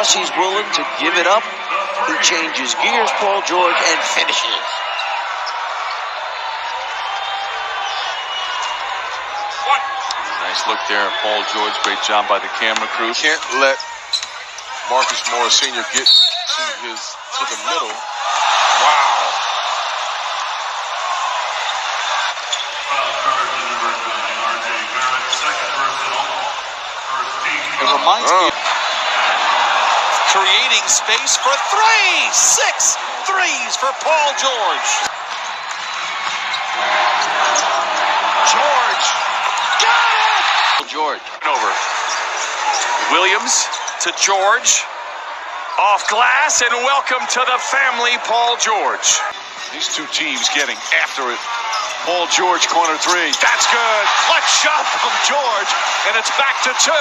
He's willing to give it up. He changes gears, Paul George, and finishes. Nice look there, Paul George. Great job by the camera crew. Can't let Marcus Morris Sr. get to the middle. Wow. It reminds me of creating space for three. 6 threes for Paul George. George got it! George. Over. Williams to George. Off glass, and welcome to the family, Paul George. These two teams getting after it. Paul George, corner three. That's good. Clutch shot from George, and it's back to 2.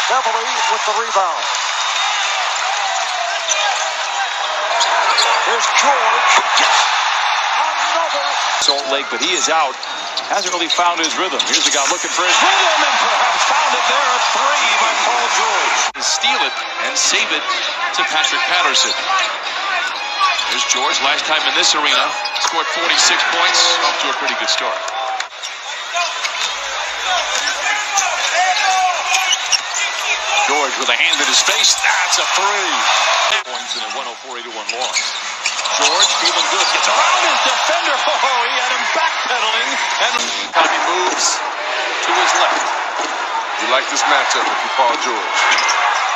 Beverly with the rebound. Here's George. Another. Salt Lake, but he is out. Hasn't really found his rhythm. Here's a guy looking for his rhythm, and perhaps found it there. A 3 by Paul George. Steal it and save it to Patrick Patterson. There's George, last time in this arena, scored 46 points, off to a pretty good start. George with a hand in his face, that's a 3. Points in a 104-81 loss. George feeling good, gets around his defender. Oh, he had him backpedaling, and he moves to his left. You like this matchup if you're Paul George.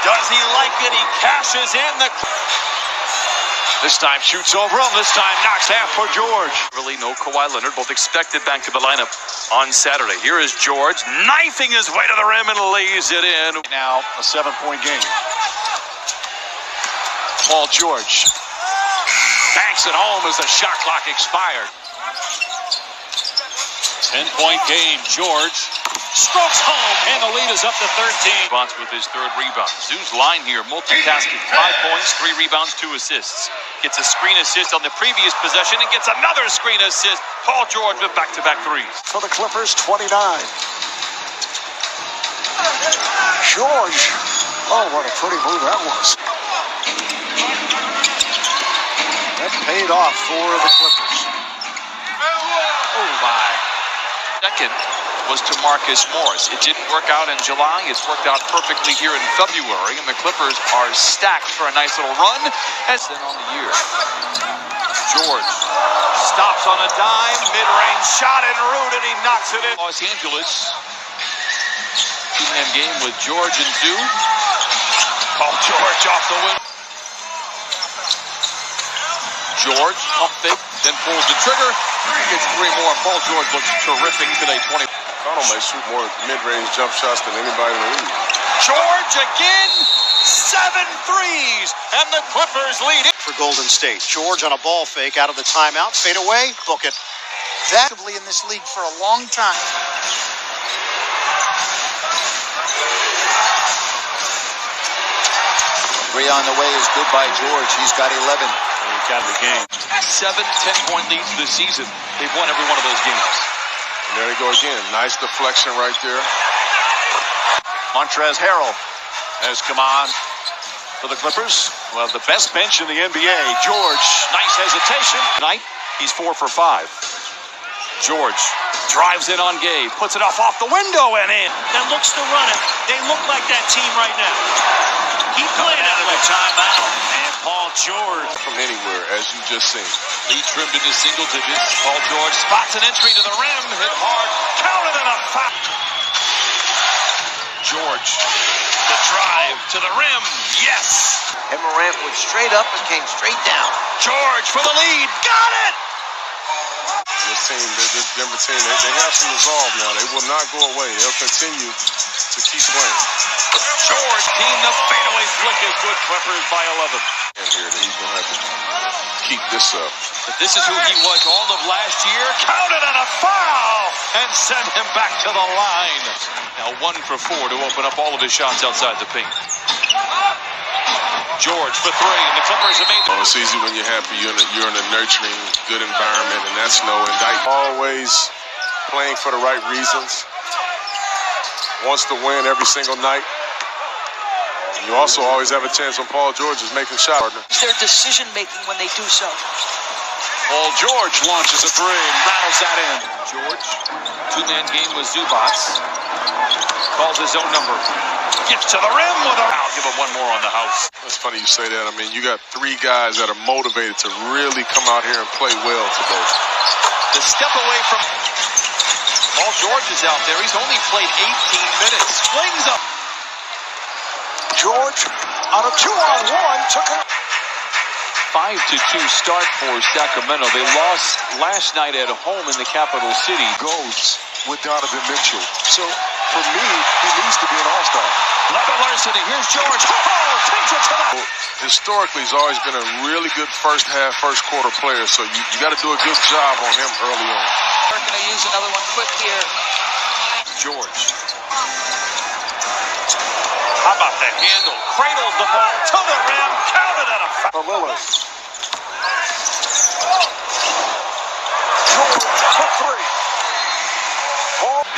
Does he like it? He cashes in the... This time shoots over him. This time knocks half for George. Really no Kawhi Leonard, both expected back to the lineup on Saturday. Here is George knifing his way to the rim and lays it in. Now a 7-point game. Paul George banks it home as the shot clock expired. 10-point game. George strokes home, and the lead is up to 13. Bonds with his 3rd rebound. Zoo's line here, multitasking. 5 points, 3 rebounds, 2 assists. Gets a screen assist on the previous possession and gets another screen assist. Paul George with back-to-back threes. For the Clippers, 29. George. Oh, what a pretty move that was. That paid off for the Clippers. Oh, my. Second was to Marcus Morris. It didn't work out in July. It's worked out perfectly here in February, and the Clippers are stacked for a nice little run. As then on the year, George stops on a dime, mid-range shot en route, and he knocks it in. Los Angeles, 2-man game with George and Zoo. Paul George off the win. George, pump fake, then pulls the trigger. He gets 3 more. Paul George looks terrific today. 20. Connell may shoot more mid-range jump shots than anybody in the league. George again, 7 threes, and the Clippers lead it. For Golden State. George on a ball fake out of the timeout. Fade away, book it. That in this league for a long time. 3 on the way is good by George. He's got 11. And he's got the game. 7 10-point leads this season. They've won every one of those games. And there you go again. Nice deflection right there. Montrezl Harrell has come on for the Clippers. Well, the best bench in the NBA. George, nice hesitation. Tonight, he's 4 for 5. George drives in on Gabe, puts it off the window and in. That looks to run it. They look like that team right now. Keep playing out of the timeout. And Paul George. From anywhere, as you just seen. Lead trimmed into single digits. Paul George spots an entry to the rim. Hit hard. Counted and a foul. George, the drive to the rim. Yes. And Morant went straight up and came straight down. George for the lead. Got it. This team, this Denver team, they have some resolve now. They will not go away. They'll continue to keep playing. George, team the fadeaway flick is good. Clippers by 11. And here, he's going to have to keep this up. But this is who he was all of last year. Counted on a foul and sent him back to the line. Now 1 for 4 to open up all of his shots outside the paint. George for 3, and the Clippers have made it. Oh, it's easy when you're happy. You're in a nurturing, good environment, and that's no indictment. Always playing for the right reasons. Wants to win every single night. You also always have a chance when Paul George is making shots. Partner. It's their decision making when they do so. Paul George launches a three and rattles that in. George, two-man game with Zubats. Calls his own number. Gets to the rim with a... I'll give him one more on the house. It's funny you say that. I mean, you got three guys that are motivated to really come out here and play well today. The step away from... Paul George is out there. He's only played 18 minutes. Flings up. George, out of 2-on-1, took it. 5-2 start for Sacramento. They lost last night at home in the capital city. Goes with Donovan Mitchell. So, for me, he needs to be an all-star. Level Larceny. Here's George. Oh, takes it to the... Historically, he's always been a really good first half, first quarter player, so you got to do a good job on him early on. They're going to use another one quick here. George. How about the handle? Cradles the ball to the rim. Counted at a foul. For Lillard. George for three.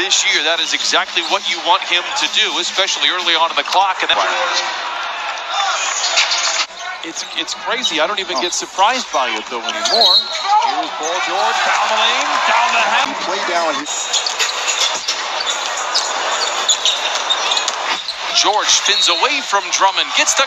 This year, that is exactly what you want him to do, especially early on in the clock. And it's crazy. I don't even get surprised by it, though, anymore. Here's Paul George down the lane, down the hem. Play down. George spins away from Drummond, gets the